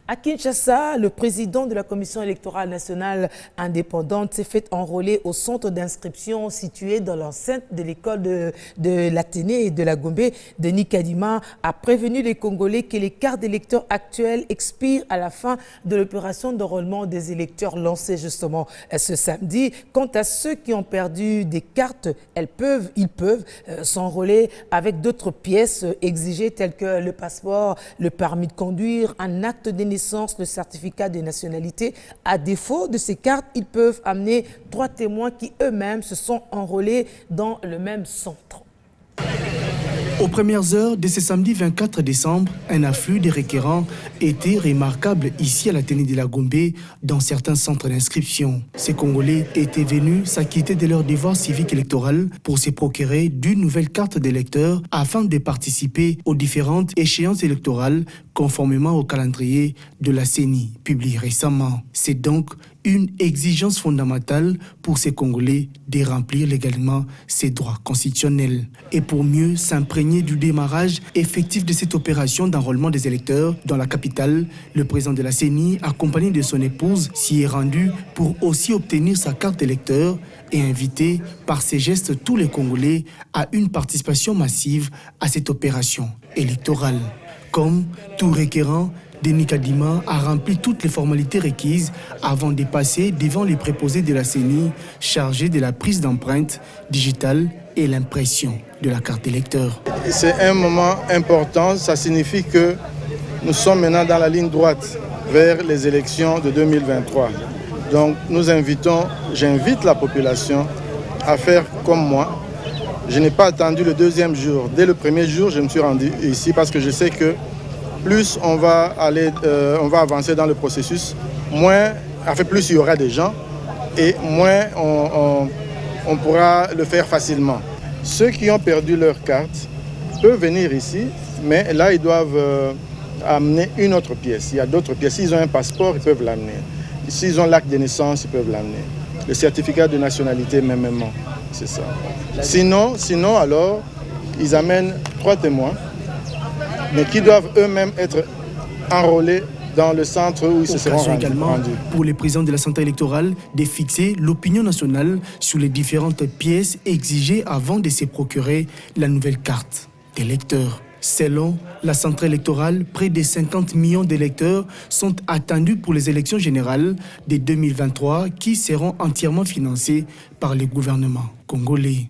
À Kinshasa, le président de la Commission électorale nationale indépendante s'est fait enrôler au centre d'inscription situé dans l'enceinte de l'école de l'Athénée et de la Gombe. Denis Kadima a prévenu les Congolais que les cartes d'électeurs actuelles expirent à la fin de l'opération d'enrôlement des électeurs lancée justement ce samedi. Quant à ceux qui ont perdu des cartes, ils peuvent s'enrôler avec d'autres pièces exigées telles que le passeport, le permis de conduire, un acte de naissance, le certificat de nationalité. À défaut de ces cartes, ils peuvent amener 3 témoins qui eux-mêmes se sont enrôlés dans le même centre. Aux premières heures de ce samedi 24 décembre, un afflux de requérants était remarquable ici à l'Athénée de la Gombe dans certains centres d'inscription. Ces Congolais étaient venus s'acquitter de leur devoir civique électoral pour se procurer d'une nouvelle carte d'électeur afin de participer aux différentes échéances électorales conformément au calendrier de la CENI publié récemment. C'est donc une exigence fondamentale pour ces Congolais de remplir légalement ces droits constitutionnels. Et pour mieux s'imprégner du démarrage effectif de cette opération d'enrôlement des électeurs dans la capitale, le président de la CENI, accompagné de son épouse, s'y est rendu pour aussi obtenir sa carte d'électeur et inviter par ces gestes tous les Congolais à une participation massive à cette opération électorale. Comme tout requérant, Denis Kadima a rempli toutes les formalités requises avant de passer devant les préposés de la CENI chargés de la prise d'empreinte digitale et l'impression de la carte d'électeur. C'est un moment important, ça signifie que nous sommes maintenant dans la ligne droite vers les élections de 2023. Donc j'invite la population à faire comme moi. Je n'ai pas attendu le deuxième jour. Dès le premier jour, je me suis rendu ici parce que je sais que plus on va avancer dans le processus, plus il y aura des gens et moins on pourra le faire facilement. Ceux qui ont perdu leur carte peuvent venir ici, mais là ils doivent amener une autre pièce. Il y a d'autres pièces. S'ils ont un passeport, ils peuvent l'amener. S'ils ont l'acte de naissance, ils peuvent l'amener. Le certificat de nationalité, mêmement, c'est ça. Sinon, alors, ils amènent 3 témoins, mais qui doivent eux-mêmes être enrôlés dans le centre où ils se seront rendus. Également pour les présidents de la centrale électorale de fixer l'opinion nationale sur les différentes pièces exigées avant de se procurer la nouvelle carte d'électeur. Selon la centrale électorale, près de 50 millions d'électeurs sont attendus pour les élections générales de 2023 qui seront entièrement financées par le gouvernement congolais.